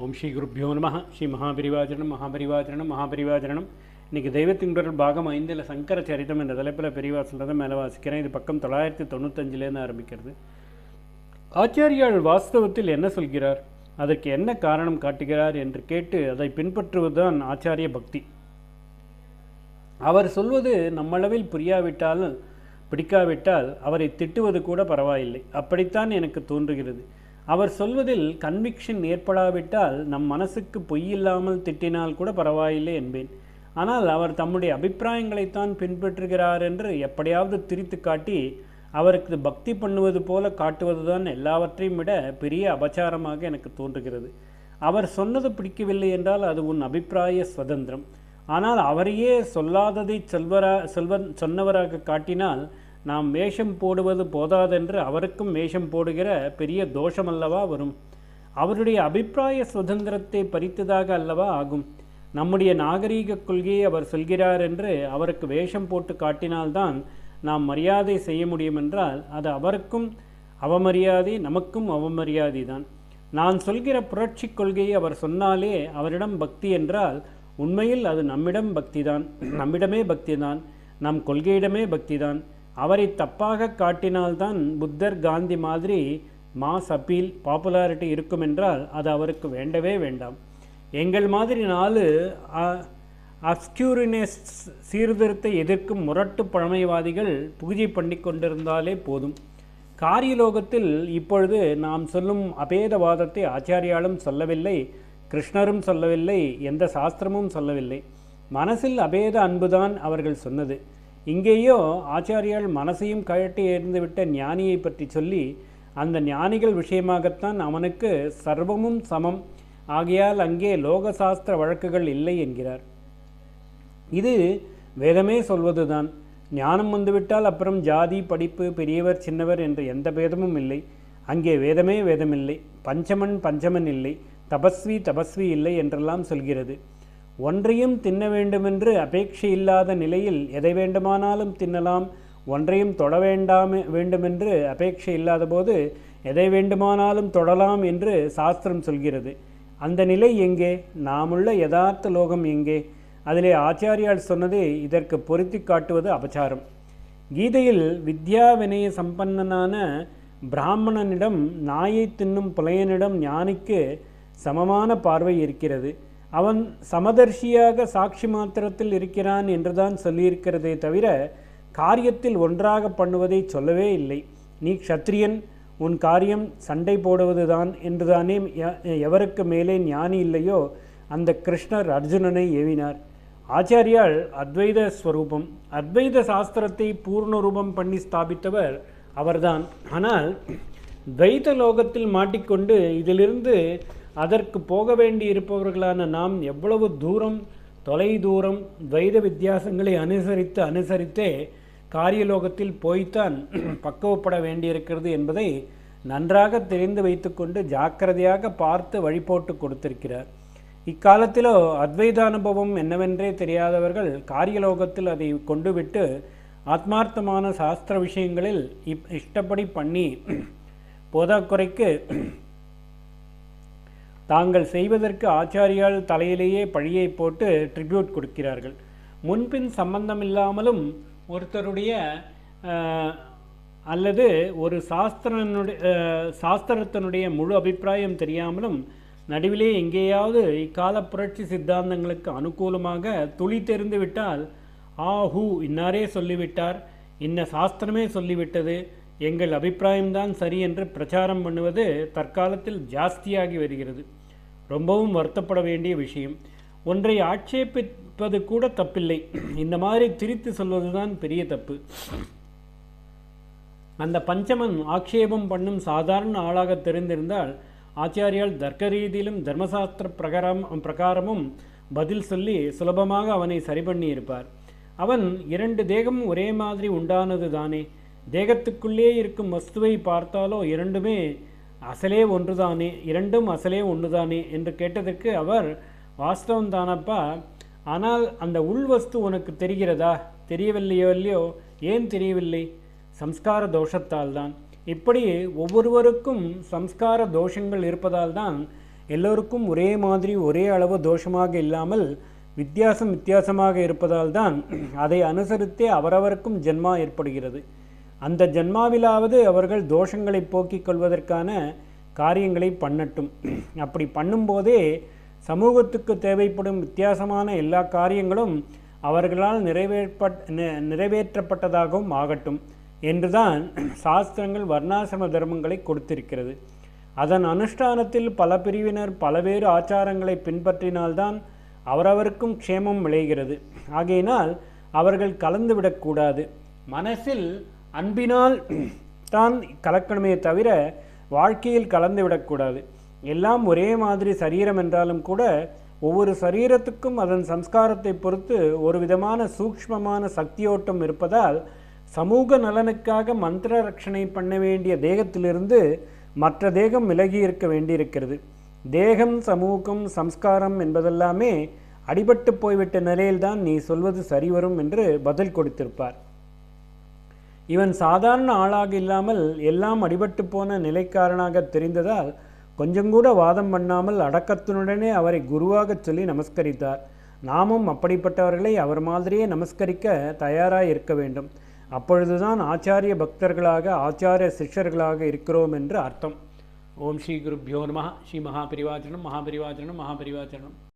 ஓம் ஸ்ரீ குருப்பியோ நம. ஸ்ரீ மகாபரிவாஜனம். இன்றைக்கி தெய்வத்தின் குரல் பாகம் 5 சங்கர சரிதம் என்ற தலைப்பில் பெரியவா சொல்கிறத மேலே வாசிக்கிறேன். இது பக்கம் 995 ஆரம்பிக்கிறது. ஆச்சாரியால் வாஸ்தவத்தில் என்ன சொல்கிறார், அதற்கு என்ன காரணம் காட்டுகிறார் என்று கேட்டு அதை பின்பற்றுவதுதான் ஆச்சாரிய பக்தி. அவர் சொல்வது நம்மளவில் பிடிக்காவிட்டால் அவரை திட்டுவது கூட பரவாயில்லை. அப்படித்தான் எனக்கு தோன்றுகிறது. அவர் சொல்வதில் கன்விக்ஷன் ஏற்படாவிட்டால் நம் மனசுக்கு பொய்யில்லாமல் திட்டினால் கூட பரவாயில்லை என்பேன். ஆனால் அவர் தம்முடைய அபிப்பிராயங்களைத்தான் பின்பற்றுகிறார் என்று எப்படியாவது திரித்து காட்டி அவருக்கு பக்தி பண்ணுவது போல காட்டுவதுதான் எல்லாவற்றையும் விட பெரிய அபச்சாரமாக எனக்கு தோன்றுகிறது. அவர் சொன்னது பிடிக்கவில்லை என்றால் அது உன் அபிப்பிராய சுதந்திரம். ஆனால் அவரையே சொல்லாததை சொன்னவராக காட்டினால் நாம் வேஷம் போடுவது போதாதென்று அவருக்கும் வேஷம் போடுகிற பெரிய தோஷமல்லவா வரும். அவருடைய அபிப்பிராய சுதந்திரத்தை பறித்ததாக அல்லவா ஆகும். நம்முடைய நாகரீக கொள்கையை அவர் சொல்கிறார் என்று அவருக்கு வேஷம் போட்டு காட்டினால்தான் நாம் மரியாதை செய்ய முடியும் என்றால் அது அவருக்கும் அவமரியாதை, நமக்கும் அவமரியாதை தான். நான் சொல்கிற புரட்சி கொள்கையை அவர் சொன்னாலே அவரிடம் பக்தி என்றால் உண்மையில் அது நம்மிடமே பக்திதான், நம் கொள்கையிடமே பக்திதான். அவரை தப்பாக காட்டினால்தான் புத்தர் காந்தி மாதிரி மாஸ் அப்பீல் பாப்புலாரிட்டி இருக்கும் என்றால் அது அவருக்கு வேண்டவே வேண்டாம். எங்கள் மாதிரி 4 அப்ஸ்கியூரினஸ் சீர்திருத்தத்தை எதிர்க்கும் முரட்டு பழமைவாதிகள் பூஜை பண்ணி கொண்டிருந்தாலே போதும். காரியலோகத்தில் இப்பொழுது நாம் சொல்லும் அபேதவாதத்தை ஆச்சாரியாலும் சொல்லவில்லை, கிருஷ்ணரும் சொல்லவில்லை, எந்த சாஸ்திரமும் சொல்லவில்லை. மனசில் அபேத அன்புதான் அவர்கள் சொன்னது. இங்கேயோ ஆச்சாரியால் மனசையும் கழட்டி எறிந்துவிட்ட ஞானியை பற்றி சொல்லி அந்த ஞானிகள் விஷயமாகத்தான் அவனுக்கு சர்வமும் சமம் ஆகையால் அங்கே லோகசாஸ்திர வழக்குகள் இல்லை என்கிறார். இது வேதமே சொல்வதுதான். ஞானம் வந்துவிட்டால் அப்புறம் ஜாதி, படிப்பு, பெரியவர் சின்னவர் என்ற எந்த பேதமும் இல்லை. அங்கே வேதமே வேதமில்லை, பஞ்சமன் இல்லை, தபஸ்வி இல்லை என்றெல்லாம் சொல்கிறது. ஒன்றையும் தின்ன வேண்டுமென்று அபேட்சை இல்லாத நிலையில் எதை வேண்டுமானாலும் தின்னலாம், ஒன்றையும் தொட வேண்டுமென்று அபேட்சை இல்லாத போது எதை வேண்டுமானாலும் தொடலாம் என்று சாஸ்திரம் சொல்கிறது. அந்த நிலை எங்கே? நாமுள்ள யதார்த்த லோகம் எங்கே? அதிலே ஆச்சாரியால் சொன்னதே இதற்கு பொருத்தி காட்டுவது அபச்சாரம். கீதையில் வித்யா வினய சம்பன்னனான பிராமணனிடம் நாயை தின்னும் புலையனிடம் ஞானிக்கு சமமான பார்வை இருக்கிறது. அவன் சமதர்ஷியாக சாட்சி மாத்திரத்தில் இருக்கிறான் என்றுதான் சொல்லியிருக்கிறதே தவிர காரியத்தில் ஒன்றாக பண்ணுவதை சொல்லவே இல்லை. நீ க்ஷத்ரியன், உன் காரியம் சண்டை போடுவதுதான் என்றுதானே எவருக்கு மேலே ஞானி இல்லையோ அந்த கிருஷ்ணர் அர்ஜுனனை ஏவினார். ஆச்சாரியால் அத்வைத ஸ்வரூபம், அத்வைத சாஸ்திரத்தை பூர்ண ரூபம் பண்ணி ஸ்தாபித்தவர் அவர்தான். ஆனால் துவைத லோகத்தில் மாட்டிக்கொண்டு இதிலிருந்து அதற்கு போக வேண்டி இருப்பவர்களான நாம் எவ்வளவு தொலை தூரம் துவைத வித்தியாசங்களை அனுசரித்தே காரியலோகத்தில் போய்த்தான் பக்குவப்பட வேண்டியிருக்கிறது என்பதை நன்றாக தெரிந்து வைத்துக்கொண்டு ஜாக்கிரதையாக பார்த்து வழிபோட்டு கொடுத்திருக்கிறார். இக்காலத்திலோ அத்வைத அனுபவம் என்னவென்றே தெரியாதவர்கள் காரியலோகத்தில் அதை கொண்டு விட்டு ஆத்மார்த்தமான சாஸ்திர விஷயங்களில் இஷ்டப்படி பண்ணி போதாக்குறைக்கு தாங்கள் செய்வதற்கு ஆச்சாரியால் தலையிலேயே பழியை போட்டு ட்ரிபியூட் கொடுக்கிறார்கள். முன்பின் சம்பந்தமில்லாமலும் ஒருத்தருடைய அல்லது ஒரு சாஸ்திரத்தினுடைய முழு அபிப்பிராயம் தெரியாமலும் நடுவிலே எங்கேயாவது இக்கால புரட்சி சித்தாந்தங்களுக்கு அனுகூலமாக துளி தெரிந்து விட்டால் ஆஹூ இன்னாரே சொல்லிவிட்டார், இன்ன சாஸ்திரமே சொல்லிவிட்டது, எங்கள் அபிப்பிராயம்தான் சரி என்று பிரச்சாரம் பண்ணுவது தற்காலத்தில் ஜாஸ்தியாகி வருகிறது. ரொம்பவும் வருத்தப்பட வேண்டிய விஷயம். ஒன்றை ஆட்சேபிப்பது கூட தப்பில்லை, இந்த மாதிரி திரித்து சொல்வதுதான் பெரிய தப்பு. அந்த பஞ்சமன் ஆக்ஷேபம் பண்ணும் சாதாரண ஆளாக தெரிந்திருந்தால் ஆச்சாரியால் தர்க்க ரீதியிலும் தர்மசாஸ்திர பிரகாரமும் பதில் சொல்லி சுலபமாக அவனை சரி பண்ணி இருப்பார். அவன் 2 தேகமும் ஒரே மாதிரி உண்டானது தானே, தேகத்துக்குள்ளே இருக்கும் வஸ்துவை பார்த்தாலோ இரண்டுமே அசலே ஒன்றுதானே, இரண்டும் அசலே ஒன்றுதானே என்று கேட்டதற்கு அவர் வாஸ்தவம் தானப்பா, ஆனால் அந்த உள்வஸ்து உனக்கு தெரிகிறதா? தெரியவில்லையோ? ஏன் தெரியவில்லை? சம்ஸ்கார தோஷத்தால் தான். இப்படி ஒவ்வொருவருக்கும் சம்ஸ்கார தோஷங்கள் இருப்பதால் தான் எல்லோருக்கும் ஒரே மாதிரி ஒரே அளவு தோஷமாக இல்லாமல் வித்தியாசமாக இருப்பதால் தான் அதை அனுசரித்தே அவரவருக்கும் ஜென்மா ஏற்படுகிறது. அந்த ஜென்மாவிலாவது அவர்கள் தோஷங்களை போக்கிக் கொள்வதற்கான காரியங்களை பண்ணட்டும். அப்படி பண்ணும்போதே சமூகத்துக்கு தேவைப்படும் வித்தியாசமான எல்லா காரியங்களும் அவர்களால் நிறைவேற்றப்பட்டதாகவும் ஆகட்டும் என்றுதான் சாஸ்திரங்கள் வர்ணாசிரம தர்மங்களை கொடுத்திருக்கிறது. அதன் அனுஷ்டானத்தில் பல பிரிவினர் பலவேறு ஆச்சாரங்களை பின்பற்றினால்தான் அவரவருக்கும் க்ஷேமம் விளைகிறது. ஆகையினால் அவர்கள் கலந்துவிடக்கூடாது. மனசில் அன்பினால் தான் கலக்கணுமே தவிர வாழ்க்கையில் கலந்துவிடக்கூடாது. எல்லாம் ஒரே மாதிரி சரீரம் என்றாலும் கூட ஒவ்வொரு சரீரத்துக்கும் அதன் சம்ஸ்காரத்தை பொறுத்து ஒரு விதமான சூக்ஷ்மமான சக்தியோட்டம் இருப்பதால் சமூக நலனுக்காக மந்திர ரட்சணை பண்ண வேண்டிய தேகத்திலிருந்து மற்ற தேகம் விலகி இருக்க வேண்டியிருக்கிறது. தேகம், சமூகம், சம்ஸ்காரம் என்பதெல்லாமே அடிபட்டு போய்விட்ட நிலையில்தான் நீ சொல்வது சரிவரும் என்று பதில் கொடுத்திருப்பார். இவன் சாதாரண ஆளாக இல்லாமல் எல்லாம் அடிபட்டு போன நிலைக்காரனாக தெரிந்ததால் கொஞ்சம் கூட வாதம் பண்ணாமல் அடக்கத்தினுடனே அவரை குருவாக சொல்லி நமஸ்கரித்தார். நாமும் அப்படிப்பட்டவர்களை அவர் மாதிரியே நமஸ்கரிக்க தயாராக இருக்க வேண்டும். அப்பொழுதுதான் ஆச்சாரிய பக்தர்களாக ஆச்சாரிய சிஷ்யர்களாக இருக்கிறோம் என்று அர்த்தம். ஓம் ஸ்ரீ குருப்யோ நமः. ஸ்ரீ மகாபரிவாச்சரணம் மகாபரிவாச்சரணம் மகாபரிவாச்சரணம்.